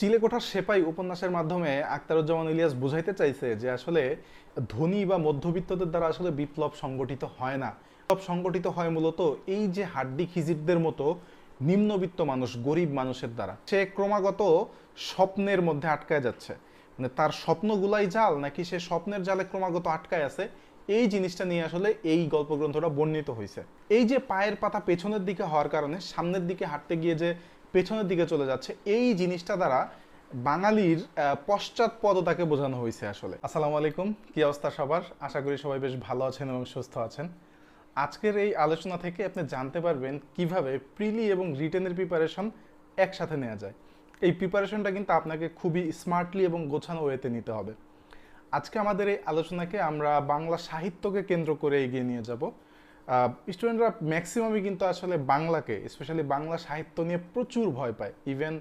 চিলেকোঠার সেপাই উপন্যাসের মাধ্যমে আখতারুজ্জামান ইলিয়াস বুঝাইতে চাইছে যে আসলে ধনী বা মধ্যবিত্তদের দ্বারা আসলে বিপ্লব সংগঠিত হয় না। বিপ্লব সংগঠিত হয় মূলত এই যে হাড্ডি খিজিরদের মতো নিম্নবিত্ত মানুষ, গরিব মানুষের দ্বারা। সে ক্রমাগত স্বপ্নের মধ্যে আটকায় যাচ্ছে, মানে তার স্বপ্নগুলাই জাল নাকি সে স্বপ্নের জালে ক্রমাগত আটকায় আছে। এই জিনিসটা নিয়ে আসলে এই গল্পগ্রন্থটা বর্ণিত হয়েছে। এই যে পায়ের পাতা পেছনের দিকে হওয়ার কারণে সামনের দিকে হাঁটতে গিয়ে যে পেছনের দিকে চলে যাচ্ছে, এই জিনিসটা দ্বারা বাঙালির পশ্চাৎপদতাকে বোঝানো হয়েছে আসলে। আসসালামু আলাইকুম, কি অবস্থা সবার? আশা করি সবাই বেশ ভালো আছেন এবং সুস্থ আছেন। আজকের এই আলোচনা থেকে আপনি জানতে পারবেন কিভাবে প্রিলি এবং রিটেনের প্রিপারেশন একসাথে নেওয়া যায়। এই প্রিপারেশনটা কিন্তু আপনাকে খুবই স্মার্টলি এবং গোছানো ওয়েতে নিতে হবে। আজকে আমাদের এই আলোচনাকে আমরা বাংলা সাহিত্যকে কেন্দ্র করে এগিয়ে নিয়ে যাব। স্টুডেন্টরা ম্যাক্সিমামই কিন্তু আসলে বাংলাকে, স্পেশালি বাংলা সাহিত্য নিয়ে প্রচুর ভয় পায়। ইভেন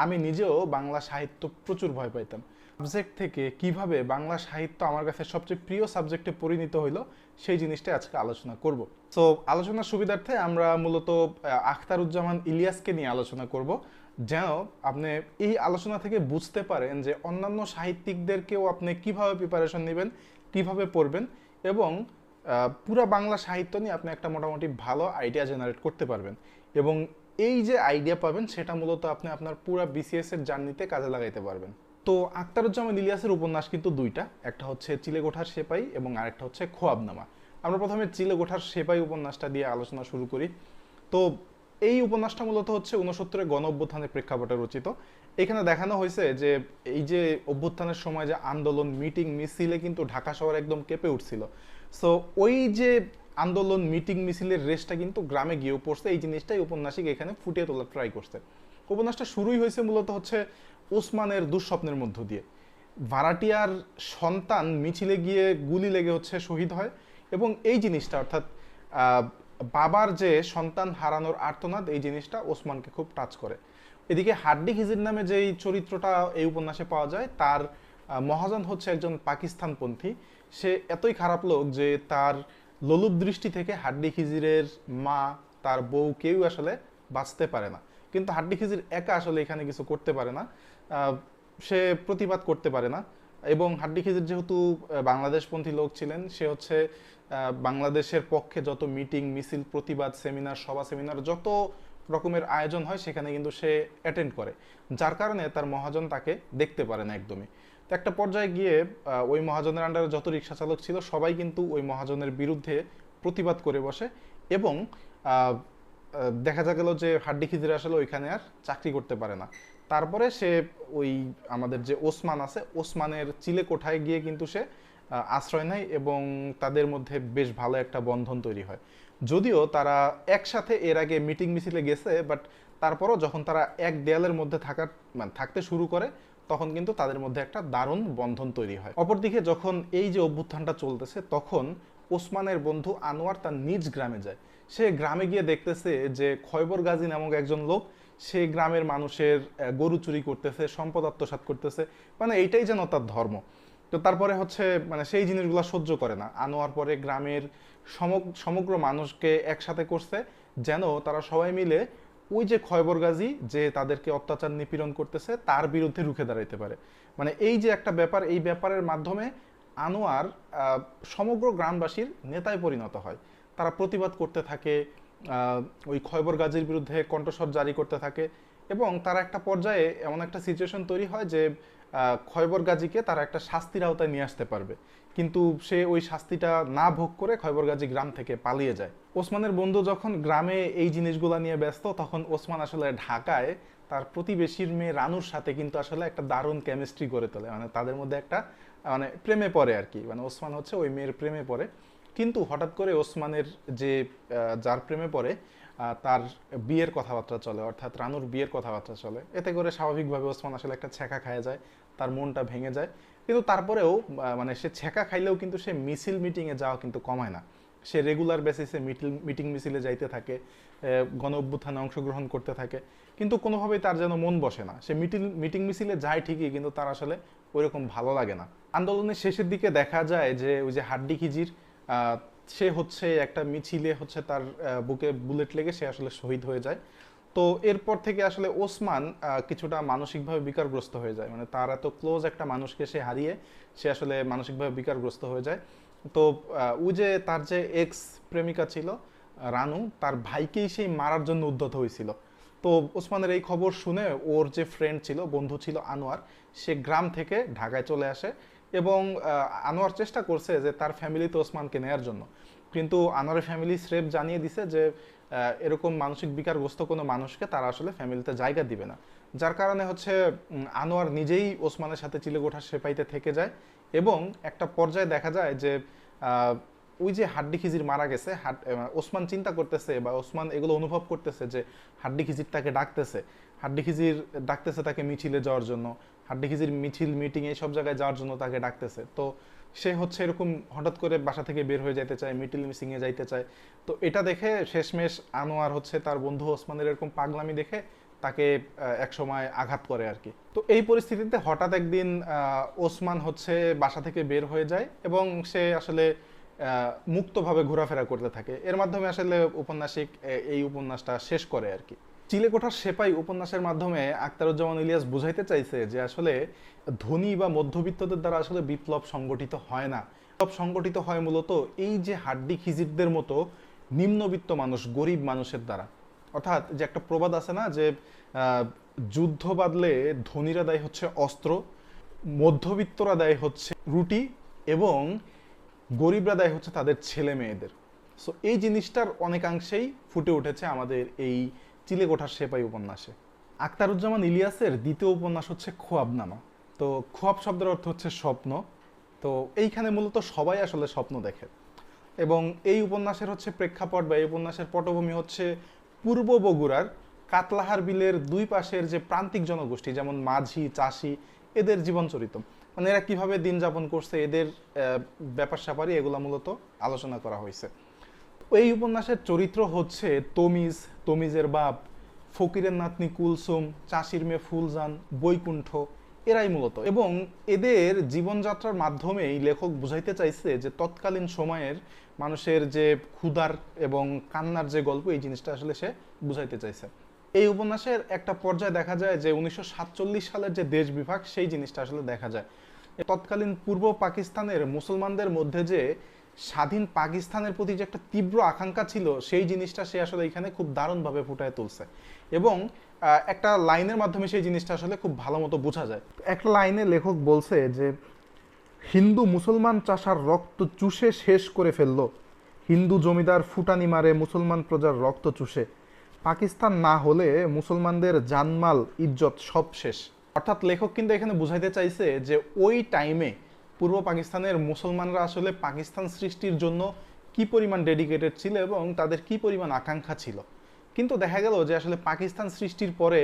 আমি নিজেও বাংলা সাহিত্য প্রচুর ভয় পাইতাম। সাবজেক্ট থেকে কিভাবে বাংলা সাহিত্য আমার কাছে সবচেয়ে প্রিয় সাবজেক্টে পরিণত হইলো, সেই জিনিসটা আজকে আলোচনা করব। সো আলোচনার সুবিধার্থে আমরা মূলত আখতারুজ্জামান ইলিয়াসকে নিয়ে আলোচনা করব, যেন আপনি এই আলোচনা থেকে বুঝতে পারেন যে অন্যান্য সাহিত্যিকদেরকেও আপনি কিভাবে প্রিপারেশন নেবেন, কিভাবে পড়বেন, এবং পুরা বাংলা সাহিত্য নিয়ে আপনি একটা মোটামুটি ভালো আইডিয়া জেনারেট করতে পারবেন। এবং এই যে আইডিয়া পাবেন সেটা মূলত আপনি আপনার পুরা বিসিএস এর জার্নিতে কাজে লাগাইতে পারবেন। তো আখতারুজ্জামান ইলিয়াসের উপন্যাস কিন্তু দুইটা, একটা হচ্ছে চিলেকোঠার সেপাই এবং আরেকটা হচ্ছে খোয়াবনামা। আমরা প্রথমে চিলেকোঠার সেপাই উপন্যাসটা দিয়ে আলোচনা শুরু করি। তো এই উপন্যাসটা মূলত হচ্ছে 69-এর গণ অভ্যুত্থানের প্রেক্ষাপটে রচিত। এখানে দেখানো হয়েছে যে এই যে অভ্যুত্থানের সময় যে আন্দোলন, মিটিং, মিছিলে কিন্তু ঢাকা শহর একদম কেঁপে উঠছিল। সো ওই যে আন্দোলন, মিটিং, মিছিলের রেসটা কিন্তু গ্রামে গিয়েও পড়ছে। এই জিনিসটাই উপন্যাসিক এখানে ফুটিয়ে তোলার ট্রাই করছে। উপন্যাসটা শুরুই হয়েছে মূলত হচ্ছে ওসমানের দুঃস্বপ্নের মধ্য দিয়ে। ভাড়াটিয়ার সন্তান মিছিলে গিয়ে গুলি লেগে হচ্ছে শহীদ হয়, এবং এই জিনিসটা অর্থাৎ বাবার যে সন্তান হারানোর আর্তনাদ, এই জিনিসটা ওসমানকে খুব টাচ করে। এদিকে হাড্ডি খিজির নামে যেই চরিত্রটা এই উপন্যাসে পাওয়া যায়, তার মহাজন হচ্ছে একজন পাকিস্তানপন্থী। সে এতই খারাপ লোক যে তার লোলুপ দৃষ্টি থেকে হাড্ডি খিজিরের মা, তার বউ কেউ আসলে বাঁচতে পারে না। কিন্তু হাড্ডি খিজির একা আসলে এখানে কিছু করতে পারে না, সে প্রতিবাদ করতে পারে না। এবং হাড্ডি খিজির যেহেতু বাংলাদেশপন্থী লোক ছিলেন, সে হচ্ছে বাংলাদেশের পক্ষে যত মিটিং, মিছিল, প্রতিবাদ, সেমিনার, সভা সেমিনার যত রকমের আয়োজন হয় সেখানে কিন্তু সে অ্যাটেন্ড করে, যার কারণে তার মহাজন তাকে দেখতে পারে না একদমই। তো একটা পর্যায়ে গিয়ে ওই মহাজনের আন্ডারে যত রিক্সা চালক ছিল সবাই কিন্তু ওই মহাজনের বিরুদ্ধে প্রতিবাদ করে বসে, এবং দেখা গেল যে হাড্ডি খিজির আসলে ওইখানে আর চাকরি করতে পারে না। তারপরে সে ওই আমাদের যে ওসমান আছে, ওসমানের চিলেকোঠায় গিয়ে কিন্তু সে আশ্রয় নেয়, এবং তাদের মধ্যে বেশ ভালো একটা বন্ধন তৈরি হয়। যদিও তারা একসাথে এর আগে মিটিং মিছিলে গেছে, বাট তারপরও যখন তারা এক দেয়ালের মধ্যে থাকতে শুরু করে, তখন কিন্তু তাদের মধ্যে একটা দারুণ বন্ধন তৈরি হয়। অপরদিকে যখন এই যে অভ্যুত্থানটা চলতেছে, তখন ওসমানের বন্ধু আনোয়ার তার নিজ গ্রামে যায়। সে গ্রামে গিয়ে দেখতেছে যে খয়বর গাজী নামক একজন লোক, সে গ্রামের মানুষের গরু চুরি করতেছে, সম্পদ আত্মসাৎ করতেছে, মানে এইটাই যেন তার ধর্ম। তো তারপরে হচ্ছে মানে সেই জিনিসগুলো সহ্য করে না। আনোয়ার পরে গ্রামের সমগ্র মানুষকে একসাথে করছে, যেন তারা সবাই মিলে ওই যে খয়বর গাজী যে তাদেরকে অত্যাচার নিপীড়ন করতেছে তার বিরুদ্ধে রুখে দাঁড়াইতে পারে। মানে এই যে একটা ব্যাপার, এই ব্যাপারের মাধ্যমে আনোয়ার সমগ্র গ্রামবাসীর নেতায় পরিণত হয়। তারা প্রতিবাদ করতে থাকে, ওই খয়বর গাজীর বিরুদ্ধে কণ্ঠস্বর জারি করতে থাকে, এবং তারা একটা পর্যায়ে এমন একটা সিচুয়েশন তৈরি হয় যে খয়বর গাজীকে তারা একটা শাস্তির আওতায় নিয়ে আসতে পারবে, কিন্তু সে ওই শাস্তিটা না ভোগ করে খয়বর গাজী গ্রাম থেকে পালিয়ে যায়। ওসমানের বন্ধু যখন গ্রামে এই জিনিসগুলো নিয়ে ব্যস্ত, তখন ওসমান আসলে ঢাকায় তার প্রতিবেশীর মেয়ে রানুর সাথে কিন্তু আসলে একটা দারুণ কেমিস্ট্রি গড়ে তোলে। মানে তাদের মধ্যে একটা মানে প্রেমে পড়ে আর কি, মানে ওসমান হচ্ছে ওই মেয়ের প্রেমে পড়ে। কিন্তু হঠাৎ করে ওসমানের যে যার প্রেমে পড়ে, তার বিয়ের কথাবার্তা চলে, অর্থাৎ রানুর বিয়ের কথাবার্তা চলে। এতে করে স্বাভাবিকভাবে ওসমান আসলে একটা ছ্যাঁকা খায় যায়, তার মনটা ভেঙে যায়। কিন্তু তারপরেও মানে সে ছ্যাঁকা খাইলেও কিন্তু সে মিছিল মিটিংয়ে যাওয়া কিন্তু কমায় না। সে রেগুলার বেসিসে মিটিং মিছিলে যাইতে থাকে, গণ অভ্যুত্থানে অংশগ্রহণ করতে থাকে, কিন্তু কোনোভাবেই তার যেন মন বসে না। সে মিটিং মিছিলে যায় ঠিকই, কিন্তু তার আসলে ওইরকম ভালো লাগে না। আন্দোলনের শেষের দিকে দেখা যায় যে ওই যে হাড্ডি খিজির, সে হচ্ছে একটা মিছিলে হচ্ছে তার বুকে বুলেট লেগে সে আসলে শহীদ হয়ে যায়। তো এরপর থেকে আসলে ওসমান কিছুটা মানসিকভাবে বিকারগ্রস্ত হয়ে যায়, মানে তার এত ক্লোজ একটা মানুষকে সে হারিয়ে সে আসলে মানসিকভাবে বিকারগ্রস্ত হয়ে যায়। তো ওই যে তার যে এক্স প্রেমিকা ছিল রানু, তার ভাইকেই সেই মারার জন্য উদ্যত হয়েছিল। তো ওসমানের এই খবর শুনে ওর যে ফ্রেন্ড ছিল, বন্ধু ছিল আনোয়ার, সে গ্রাম থেকে ঢাকায় চলে আসে এবং আনোয়ার চেষ্টা করছে যে তার ফ্যামিলিতে ওসমানকে নেয়ার জন্য, কিন্তু আনোয়ারের ফ্যামিলি স্রেফ জানিয়ে দিছে যে এরকম মানসিক বিকারগ্রস্ত কোনো মানুষকে তারা আসলে ফ্যামিলিতে জায়গা দিবে না। যার কারণে হচ্ছে আনোয়ার নিজেই ওসমানের সাথে চিলেকোঠার সেপাইতে থেকে যায় এবং একটা পর্যায়ে দেখা যায় যে ওই যে হাড্ডি খিজির মারা গেছে, ওসমান চিন্তা করতেছে বা ওসমান এগুলো অনুভব করতেছে যে হাড্ডি খিজির তাকে ডাকতেছে, হাড্ডি খিজির ডাকতেছে তাকে মিছিলে যাওয়ার জন্য, হাড্ডি খিজির মিছিল মিটিং এই সব জায়গায় যাওয়ার জন্য তাকে ডাকতেছে। তো সে হচ্ছে এরকম হঠাৎ করে বাসা থেকে বের হয়ে যেতে চায়, মিটিল মিসিংয়ে যাইতে চায়। তো এটা দেখে শেষমেশ আনোয়ার হচ্ছে তার বন্ধু ওসমানের এরকম পাগলামি দেখে তাকে এক সময় আঘাত করে আর কি। তো এই পরিস্থিতিতে হঠাৎ একদিন ওসমান হচ্ছে বাসা থেকে বের হয়ে যায় এবং সে আসলে মুক্তভাবে ঘোরাফেরা করতে থাকে। এর মাধ্যমে আসলে উপন্যাসিক এই উপন্যাসটা শেষ করে আর কি। চিলেকোঠার সেপাই উপন্যাসের মাধ্যমে আখতারুজ্জামান ইলিয়াস বুঝাইতে চাইছে যে আসলে ধনী বা মধ্যবিত্তদের দ্বারা আসলে বিপ্লব সংগঠিত হয় না। বিপ্লব সংগঠিত হয় মূলত এই যে হাড্ডি খিজিরদের মতো নিম্নবিত্ত মানুষ, গরিব মানুষের দ্বারা। অর্থাৎ যে একটা প্রবাদ আছে না যে যুদ্ধ বাদলে ধনীরা দেয় হচ্ছে অস্ত্র, মধ্যবিত্তরা দেয় হচ্ছে রুটি এবং গরিবরা দেয় হচ্ছে তাদের ছেলে মেয়েদের। সো এই জিনিসটার অনেকাংশেই ফুটে উঠেছে আমাদের এই চিলেকোঠার সেপাই উপন্যাসে। আখতারুজ্জামান ইলিয়াসের দ্বিতীয় উপন্যাস হচ্ছে খোয়াবনামা। তো খোয়াব শব্দের অর্থ হচ্ছে স্বপ্ন। তো এইখানে মূলত সবাই আসলে স্বপ্ন দেখে এবং এই উপন্যাসের হচ্ছে প্রেক্ষাপট বা এই উপন্যাসের পটভূমি হচ্ছে পূর্ব বগুড়ার কাতলাহার বিলের দুই পাশের যে প্রান্তিক জনগোষ্ঠী, যেমন মাঝি, চাষি, এদের জীবন চরিত, মানে এরা কিভাবে দিন যাপন করছে, এদের ব্যাপার স্যাপারই এগুলা মূলত আলোচনা করা হয়েছে। এই উপন্যাসের চরিত্র হচ্ছে তমিজ, তমিজের বাপ, ফকিরের নাতনি কুলসুম, চাষির মেয়ে ফুলজান, বৈকুণ্ঠ, এরাই মূলত। এবং এদের জীবনযাত্রার মাধ্যমেই লেখক বুঝাইতে চাইছে যে তৎকালীন সময়ের মানুষের যে ক্ষুধার এবং কান্নার যে গল্প, এই জিনিসটা আসলে সে বুঝাইতে চাইছে। এই উপন্যাসের একটা পর্যায়ে দেখা যায় যে 1947 সালের যে দেশ বিভাগ, সেই জিনিসটা আসলে দেখা যায়। তৎকালীন পূর্ব পাকিস্তানের মুসলমানদের মধ্যে যে স্বাধীন পাকিস্তানের প্রতি যে একটা তীব্র আকাঙ্ক্ষা ছিল, সেই জিনিসটা সে আসলে এখানে খুব দারুণভাবে ফুটায় তুলছে এবং একটা লাইনের মাধ্যমে সেই জিনিসটা আসলে খুব ভালো মতো বোঝা যায়। একটা লাইনে লেখক বলছে যে হিন্দু মুসলমান চাষার রক্ত চুষে শেষ করে ফেলল, হিন্দু জমিদার ফুটানি মারে মুসলমান প্রজার রক্ত চুষে, পাকিস্তান না হলে মুসলমানদের জানমাল ইজ্জত সব শেষ। অর্থাৎ লেখক কিন্তু এখানে বুঝাইতে চাইছে যে ওই টাইমে পূর্ব পাকিস্তানের মুসলমানরা আসলে পাকিস্তান সৃষ্টির জন্য কি পরিমাণ ডেডিকেটেড ছিল এবং তাদের কি পরিমাণ আকাঙ্ক্ষা ছিল। কিন্তু দেখা গেল যে আসলে পাকিস্তান সৃষ্টির পরে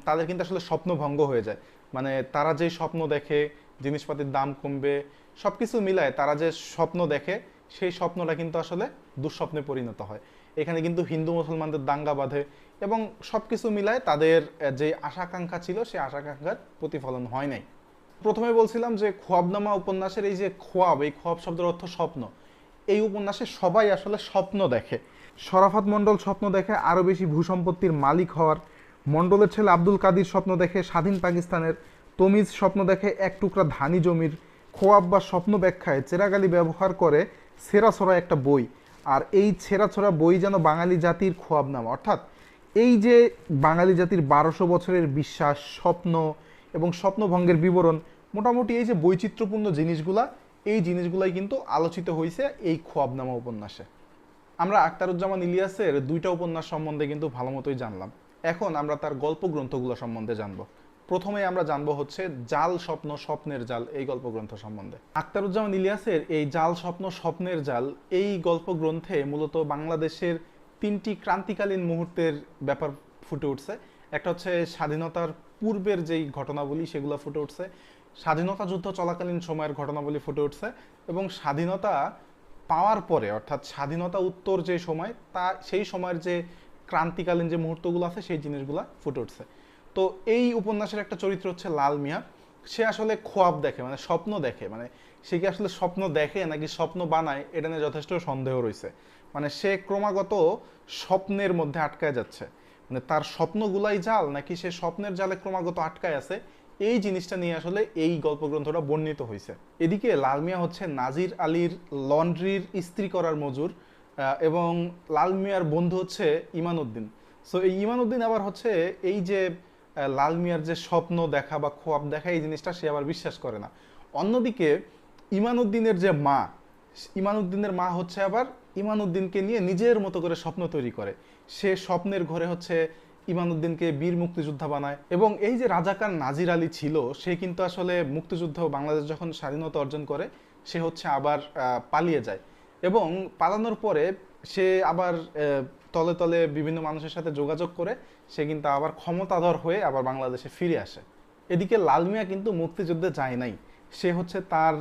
তাদের কিন্তু আসলে স্বপ্নভঙ্গ হয়ে যায়। মানে তারা যে স্বপ্ন দেখে জিনিসপাতির দাম কমবে, সব কিছু মিলায় তারা যে স্বপ্ন দেখে, সেই স্বপ্নটা কিন্তু আসলে দুঃস্বপ্নে পরিণত হয়। এখানে কিন্তু হিন্দু মুসলমানদের দাঙ্গা বাঁধে এবং সব কিছু মিলায় তাদের যে আশাকাঙ্ক্ষা ছিল, সেই আশাকাঙ্ক্ষার প্রতিফলন হয় নাই। প্রথমে বলছিলাম যে খোয়াবনামা উপন্যাসের এই যে খোয়াব, এই খোয়াব শব্দের অর্থ স্বপ্ন। এই উপন্যাসে সবাই আসলে স্বপ্ন দেখে। শরাফত মণ্ডল স্বপ্ন দেখে আরও বেশি ভূসম্পত্তির মালিক হওয়ার, মণ্ডলের ছেলে আব্দুল কাদির স্বপ্ন দেখে স্বাধীন পাকিস্তানের, তমিজ স্বপ্ন দেখে এক টুকরা ধানি জমির। খোয়াব বা স্বপ্ন ব্যাখ্যায় চেরাগালি ব্যবহার করে ছেঁড়াছড়া একটা বই, আর এই ছেঁড়াছড়া বই যেন বাঙালি জাতির খোয়াবনামা। অর্থাৎ এই যে বাঙালি জাতির 1200 বছরের বিশ্বাস, স্বপ্ন এবং স্বপ্নভঙ্গের বিবরণ, মোটামুটি এই যে বৈচিত্র্যপূর্ণ জিনিসগুলা, এই জিনিসগুলাই কিন্তু আলোচিত হয়েছে এই খোয়াবনামা উপন্যাসে। আমরা আখতারুজ্জামান ইলিয়াসের দুইটা উপন্যাস সম্বন্ধে কিন্তু ভালো মতোই জানলাম। এখন আমরা তার গল্প গ্রন্থগুলো সম্বন্ধে জানবো। প্রথমে আমরা জানবো হচ্ছে জাল স্বপ্ন স্বপ্নের জাল, এই গল্প গ্রন্থ সম্বন্ধে। আখতারুজ্জামান ইলিয়াসের এই জাল স্বপ্ন স্বপ্নের জাল, এই গল্প গ্রন্থে মূলত বাংলাদেশের 3টি ক্রান্তিকালীন মুহূর্তের ব্যাপার ফুটে উঠছে। একটা হচ্ছে স্বাধীনতার পূর্বের যেই ঘটনাবলী, সেগুলো ফুটে উঠছে, স্বাধীনতা যুদ্ধ চলাকালীন সময়ের ঘটনাবলী ফুটে উঠছে এবং স্বাধীনতা পাওয়ার পরে অর্থাৎ স্বাধীনতা উত্তর যে সময়, তা সেই সময়ের যে ক্রান্তিকালীন যে মুহূর্তগুলো আছে, সেই জিনিসগুলো ফুটে উঠছে। তো এই উপন্যাসের একটা চরিত্র হচ্ছে লাল মিয়া। সে আসলে খোয়াব দেখে, মানে স্বপ্ন দেখে, মানে সে কি আসলে স্বপ্ন দেখে নাকি স্বপ্ন বানায়, এটা নিয়ে যথেষ্ট সন্দেহ রয়েছে। মানে সে ক্রমাগত স্বপ্নের মধ্যে আটকায় যাচ্ছে। মানে তার স্বপ্নগুলাই জাল নাকি সে স্বপ্নের জালে ক্রমাগত আটকায় আছে, এই জিনিসটা নিয়ে আসলে এই গল্পগ্রন্থটা বর্ণিত হয়েছে। এদিকে লাল মিয়া হচ্ছে নাজির আলীর লন্ড্রির ইস্ত্রি করার মজুর, এবং লাল মিয়ার বন্ধু হচ্ছে ইমানউদ্দিন। সো এই ইমানউদ্দিন আবার হচ্ছে এই যে লাল মিয়ার যে স্বপ্ন দেখা বা খোয়াব দেখা এই জিনিসটা সে আবার বিশ্বাস করে না। অন্যদিকে ইমানউদ্দিনের যে মা, ইমানউদ্দিনের মা হচ্ছে আবার ইমানউদ্দিনকে নিয়ে নিজের মতো করে স্বপ্ন তৈরি করে। সে স্বপ্নের ঘরে হচ্ছে ইমানউদ্দিনকে বীর মুক্তিযোদ্ধা বানায়। এবং এই যে রাজাকার নাজির আলী ছিল, সে কিন্তু আসলে মুক্তিযুদ্ধ বাংলাদেশ যখন স্বাধীনতা অর্জন করে সে হচ্ছে আবার পালিয়ে যায়, এবং পালানোর পরে সে আবার তলে তলে বিভিন্ন মানুষের সাথে যোগাযোগ করে সে কিন্তু আবার ক্ষমতাধর হয়ে আবার বাংলাদেশে ফিরে আসে। এদিকে লাল মিয়া কিন্তু মুক্তিযুদ্ধে যায় নাই, সে হচ্ছে তার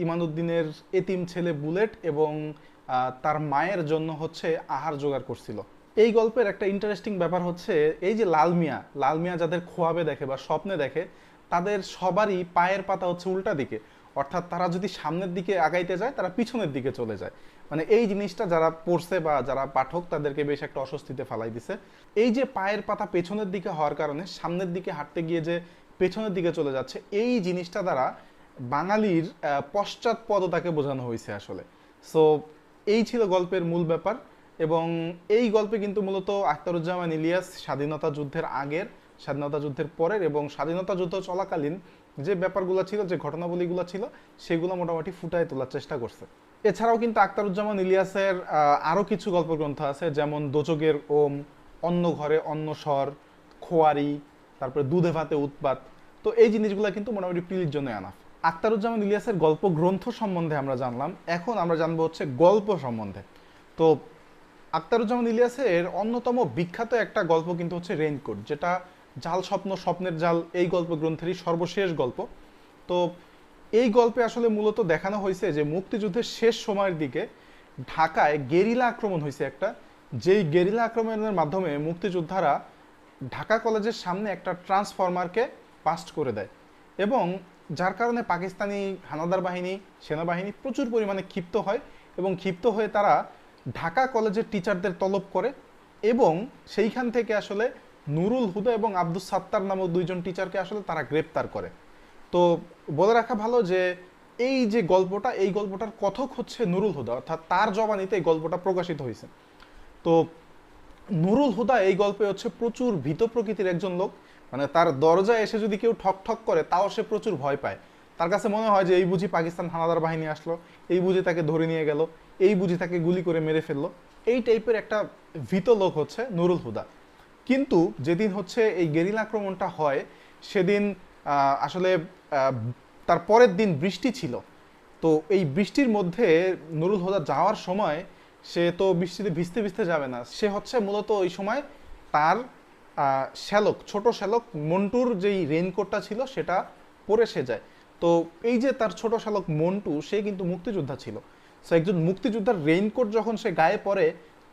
ইমানউদ্দিনের এতিম ছেলে বুলেট এবং তার মায়ের জন্য হচ্ছে আহার জোগাড় করছিল। এই গল্পের একটা ইন্টারেস্টিং ব্যাপার হচ্ছে এই যে লাল মিয়া যাদের খোয়াবে দেখে বা স্বপ্নে দেখে তাদের সবারই পায়ের পাতা হচ্ছে উল্টা দিকে, অর্থাৎ তারা যদি সামনের দিকে আগাইতে যায় তারা পিছনের দিকে চলে যায়। মানে এই জিনিসটা যারা পড়ছে বা যারা পাঠক তাদেরকে বেশ একটা অস্বস্তিতে ফালাই দিছে। এই যে পায়ের পাতা পেছনের দিকে হওয়ার কারণে সামনের দিকে হাঁটতে গিয়ে যে পেছনের দিকে চলে যাচ্ছে, এই জিনিসটা দ্বারা বাঙালির পশ্চাৎপদতাকে বোঝানো হয়েছে আসলে। সো এই ছিল গল্পের মূল ব্যাপার। এবং এই গল্পে কিন্তু মূলত আখতারুজ্জামান ইলিয়াস স্বাধীনতা যুদ্ধের আগের, স্বাধীনতা যুদ্ধের পরের এবং স্বাধীনতা যুদ্ধ চলাকালীন যে ব্যাপারগুলো ছিল, যে ঘটনাবলীগুলো ছিল, সেগুলো মোটামুটি ফুটায় তোলার চেষ্টা করছে। এছাড়াও কিন্তু আখতারুজ্জামান ইলিয়াসের আরও কিছু গল্পগ্রন্থ আছে, যেমন দোচকের ওম, অন্য ঘরে অন্য স্বর, খোয়ারি, তারপরে দুধে ভাতে উৎপাত। তো এই জিনিসগুলো কিন্তু মোটামুটি পিলির জন্য আনাফ। আখতারুজ্জামান ইলিয়াসের গল্প গ্রন্থ সম্বন্ধে আমরা জানলাম, এখন আমরা জানবো হচ্ছে গল্প সম্বন্ধে। তো আখতারুজ্জামান ইলিয়াসের অন্যতম বিখ্যাত একটা গল্প কিন্তু হচ্ছে রেইনকোট, যেটা জাল স্বপ্ন স্বপ্নের জাল এই গল্প গ্রন্থেরই সর্বশেষ গল্প। তো এই গল্পে আসলে মূলত দেখানো হয়েছে যে মুক্তিযুদ্ধের শেষ সময়ের দিকে ঢাকায় গেরিলা আক্রমণ হয়েছে একটা, যেই গেরিলা আক্রমণের মাধ্যমে মুক্তিযোদ্ধারা ঢাকা কলেজের সামনে একটা ট্রান্সফরমারকে বাস্ট করে দেয়, এবং যার কারণে পাকিস্তানি হানাদার বাহিনী, সেনাবাহিনী প্রচুর পরিমাণে ক্ষিপ্ত হয়, এবং ক্ষিপ্ত হয়ে তারা ঢাকা কলেজের টিচারদের তলব করে, এবং সেইখান থেকে আসলে নুরুল হুদা এবং আব্দুস সাত্তার নামক দুইজন টিচারকে আসলে তারা গ্রেপ্তার করে। তো বলে রাখা ভালো যে এই যে গল্পটা, এই গল্পটার কথক হচ্ছে নুরুল হুদা, অর্থাৎ তার জবানিতে এই গল্পটা প্রকাশিত হয়েছে। তো নুরুল হুদা এই গল্পে হচ্ছে প্রচুর ভীত প্রকৃতির একজন লোক। মানে তার দরজায় এসে যদি কেউ ঠক ঠক করে তাও সে প্রচুর ভয় পায়। তার কাছে মনে হয় যে এই বুঝি পাকিস্তান হানাদার বাহিনী আসলো, এই বুঝি তাকে ধরে নিয়ে গেল, এই বুঝি তাকে গুলি করে মেরে ফেললো। এই টাইপের একটা ভীত লোক হচ্ছে নুরুল হুদা। কিন্তু যেদিন হচ্ছে এই গেরিলা আক্রমণটা হয় সেদিন আসলে তার পরের দিন বৃষ্টি ছিল। তো এই বৃষ্টির মধ্যে নুরুল হুদা যাওয়ার সময় সে তো বৃষ্টিতে ভিজতে ভিজতে যাবে না, সে হচ্ছে মূলত ওই সময় তার শ্যালক, ছোট শ্যালক মন্টুর যেই রেইনকোটটা ছিল সেটা পরে সে যায়। তো এই যে তার ছোট শ্যালক মন্টু, সে কিন্তু মুক্তিযোদ্ধা ছিল। সো একজন মুক্তিযোদ্ধার রেইনকোট যখন সে গায়ে পরে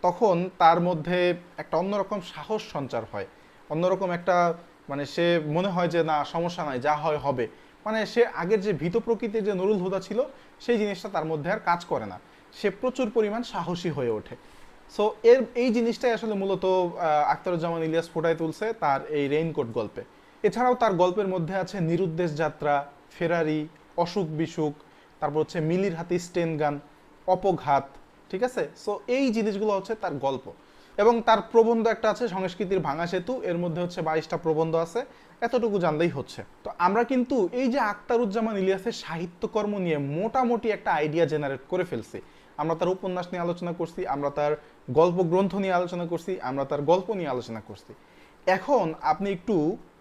তখন তার মধ্যে একটা অন্যরকম সাহস সঞ্চার হয়, অন্যরকম একটা মানে সে মনে হয় যে না সমস্যা নাই, যা হয় হবে। মানে সে আগের যে ভীত প্রকৃতির যে নুরুল হুদা ছিল সেই জিনিসটা তার মধ্যে আর কাজ করে না, সে প্রচুর পরিমাণ সাহসী হয়ে ওঠে। সো এই জিনিসটাই আসলে মূলত আখতারুজ্জামান ইলিয়াস ফুটায় তুলছে তার এই রেইনকোট গল্পে। এছাড়াও তার গল্পের মধ্যে আছে নিরুদ্দেশ যাত্রা, ফেরারি, অসুখ বিসুখ, তারপর হচ্ছে মিলির হাতি স্টেন গান, অপঘাত, ঠিক আছে। সো এই জিনিসগুলো হচ্ছে তার গল্প। এবং তার প্রবন্ধ একটা আছে সংস্কৃতির ভাঙা সেতু, এর মধ্যে হচ্ছে 22টা প্রবন্ধ আছে, এতটুকু জানলেই হচ্ছে। তো আমরা কিন্তু এই যে আখতারুজ্জামান ইলিয়াসের সাহিত্যকর্ম নিয়ে মোটামুটি একটা আইডিয়া জেনারেট করে ফেলছি। আমরা তার উপন্যাস নিয়ে আলোচনা করছি, আমরা তার গল্প গ্রন্থ নিয়ে আলোচনা করছি, আমরা তার গল্প নিয়ে আলোচনা করছি। এখন আপনি একটু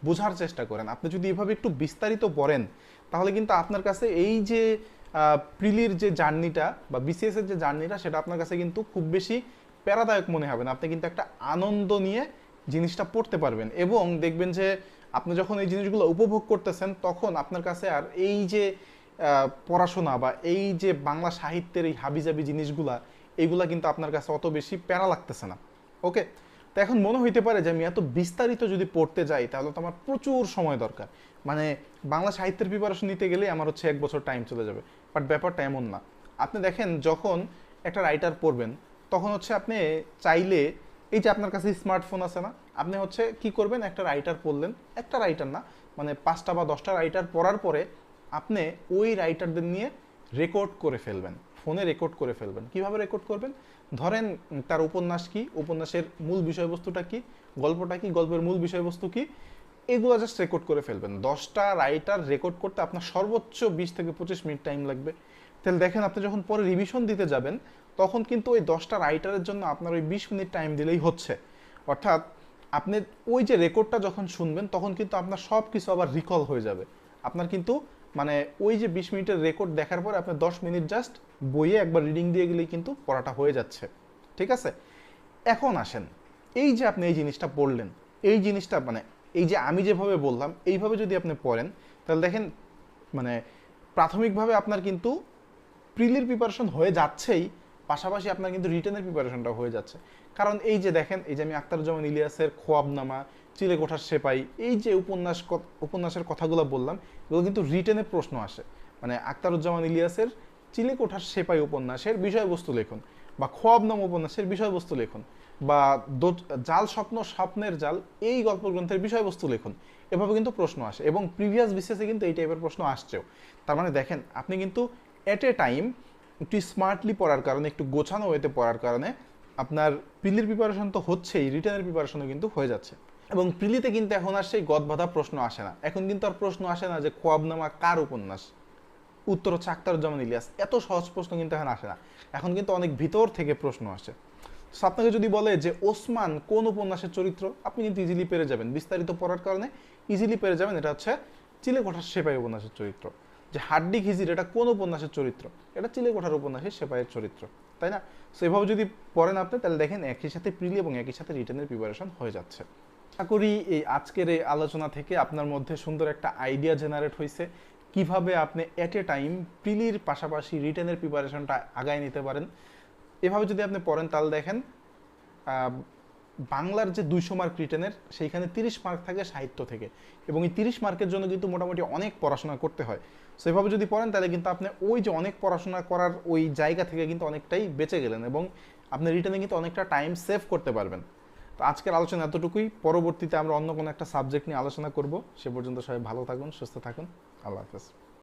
বোঝার চেষ্টা করেন, আপনি যদি এভাবে একটু বিস্তারিত পড়েন তাহলে কিন্তু আপনার কাছে এই যে প্রিলির যে জার্নিটা বা বিসিএস এর যে জার্নিটা সেটা আপনার কাছে কিন্তু খুব বেশি প্যারাদায়ক মনে হবে না। আপনি কিন্তু একটা আনন্দ নিয়ে জিনিসটা পড়তে পারবেন, এবং দেখবেন যে আপনি যখন এই জিনিসগুলো উপভোগ করতেছেন তখন আপনার কাছে আর এই যে পড়াশোনা বা এই যে বাংলা সাহিত্যের এই হাবিজাবি জিনিসগুলা, এইগুলা কিন্তু আপনার কাছে অত বেশি প্যারা লাগতেছে না। ওকে, তো এখন মনে হইতে পারে যে আমি এত বিস্তারিত যদি পড়তে যাই তাহলে তো আমার প্রচুর সময় দরকার, মানে বাংলা সাহিত্যের প্রিপারেশন নিতে গেলে আমার হচ্ছে 1 বছর টাইম চলে যাবে। বাট ব্যাপারটা এমন না। আপনি দেখেন যখন একটা রাইটার পড়বেন তখন হচ্ছে আপনি চাইলে এই যে আপনার কাছে স্মার্টফোন আছে না, আপনি হচ্ছে কি করবেন, একটা রাইটার পড়লেন, একটা রাইটার না মানে 5টা বা 10টা রাইটার পড়ার পরে আপনি ওই রাইটারদের নিয়ে রেকর্ড করে ফেলবেন, ফোনে রেকর্ড করে ফেলবেন। কিভাবে রেকর্ড করবেন, ধরেন তার উপন্যাস কি, উপন্যাসের মূল বিষয়বস্তুটা কি, গল্পটা কি, গল্পের মূল বিষয়বস্তু কি, এগুলো জাস্ট রেকর্ড করে ফেলবেন। 10টা রাইটার রেকর্ড করতে আপনার সর্বোচ্চ 20 থেকে 25 মিনিট টাইম লাগবে। তাহলে দেখেন আপনি যখন পরে রিভিশন দিতে যাবেন তখন কিন্তু ওই 10টা রাইটারের জন্য আপনার ওই 20 মিনিট টাইম দিলেই হচ্ছে। অর্থাৎ আপনি ওই যে রেকর্ডটা যখন শুনবেন তখন কিন্তু আপনার সব কিছু আবার রিকল হয়ে যাবে। আপনার কিন্তু মানে ওই যে 20 মিনিটের রেকর্ড দেখার পরে আপনার 10 মিনিট জাস্ট বইয়ে একবার রিডিং দিয়ে গেলেই কিন্তু পড়াটা হয়ে যাচ্ছে। ঠিক আছে, এখন আসেন, এই যে আপনি এই জিনিসটা পড়লেন, এই জিনিসটা মানে এই যে আমি যেভাবে বললাম এইভাবে যদি আপনি পড়েন তাহলে দেখেন মানে প্রাথমিকভাবে আপনার কিন্তু প্রিলির প্রিপারেশন হয়ে যাচ্ছেই, পাশাপাশি আপনার কিন্তু রিটেনের প্রিপারেশনটা হয়ে যাচ্ছে। কারণ এই যে দেখেন, এই যে আমি আখতারুজ্জামান ইলিয়াসের খোয়াবনামা, চিলেকোঠার সেপাই, এই যে উপন্যাসের কথাগুলো বললাম, এগুলো কিন্তু রিটেনে প্রশ্ন আসে। মানে আখতারুজ্জামান ইলিয়াসের চিলেকোঠার সেপাই উপন্যাসের বিষয়বস্তু লেখুন, বা খোয়াবনামা উপন্যাসের বিষয়বস্তু লেখুন, বা জাল স্বপ্ন স্বপ্নের জাল এই গল্প গ্রন্থের বিষয়বস্তু লিখুন, এভাবে কিন্তু প্রশ্ন আসে। এবং প্রিভিয়াস বিসিএসে কিন্তু এই টাইপের প্রশ্ন আসছেও। তার মানে দেখেন আপনি কিন্তু এট এ টাইম একটু স্মার্টলি পড়ার কারণে, একটু গোছানো ওয়েতে পড়ার কারণে আপনার প্রিলির প্রিপারেশন তো হচ্ছেই, রিটেনের প্রিপারেশনও কিন্তু হয়ে যাচ্ছে। এবং প্রিলিতে কিন্তু এখন আর সেই গদবাধা প্রশ্ন আসে না। এখন কিন্তু আর প্রশ্ন আসে না যে খোয়াবনামা কার উপন্যাস, উত্তর হচ্ছে আখতারুজ্জামান ইলিয়াস। এত সহজ প্রশ্ন কিন্তু এখন আসে না, এখন কিন্তু অনেক ভিতর থেকে প্রশ্ন আসে। সো আপনাকে যদি বলে যে ওসমান কোন উপন্যাসের চরিত্র, আপনি কিন্তু ইজিলি পেরে যাবেন, বিস্তারিত পড়ার কারণে ইজিলি পেরে যাবেন এটা হচ্ছে চিলেকোঠার সেপাই উপন্যাসের চরিত্র। যে হাড্ডি খিজির এটা কোন উপন্যাসের চরিত্র, এটা চিলেকোঠার উপন্যাসের সেপাইয়ের চরিত্র, তাই না? সো এভাবে যদি পড়েন আপনি তাহলে দেখেন একই সাথে প্রিলি এবং একই সাথে রিটেনের প্রিপারেশন হয়ে যাচ্ছে। আশা করি এই আজকের এই আলোচনা থেকে আপনার মধ্যে সুন্দর একটা আইডিয়া জেনারেট হয়েছে কিভাবে আপনি এট এ টাইম প্রিলির পাশাপাশি রিটেনের প্রিপারেশনটা আগায় নিতে পারেন। এভাবে যদি আপনি পড়েন তাহলে দেখেন বাংলার যে 200 মার্ক রিটেনের, সেইখানে 30 মার্ক থাকে সাহিত্য থেকে, এবং এই 30 মার্কের জন্য কিন্তু মোটামুটি অনেক পড়াশোনা করতে হয়। সো এভাবে যদি পড়েন তাহলে কিন্তু আপনি ওই যে অনেক পড়াশোনা করার ওই জায়গা থেকে কিন্তু অনেকটাই বেঁচে গেলেন, এবং আপনি রিটেনে কিন্তু অনেকটা টাইম সেভ করতে পারবেন। তো আজকের আলোচনা এতটুকুই, পরবর্তীতে আমরা অন্য কোনো একটা সাবজেক্ট নিয়ে আলোচনা করব। সে পর্যন্ত সবাই ভালো থাকুন, সুস্থ থাকুন, আল্লাহ হাফেজ।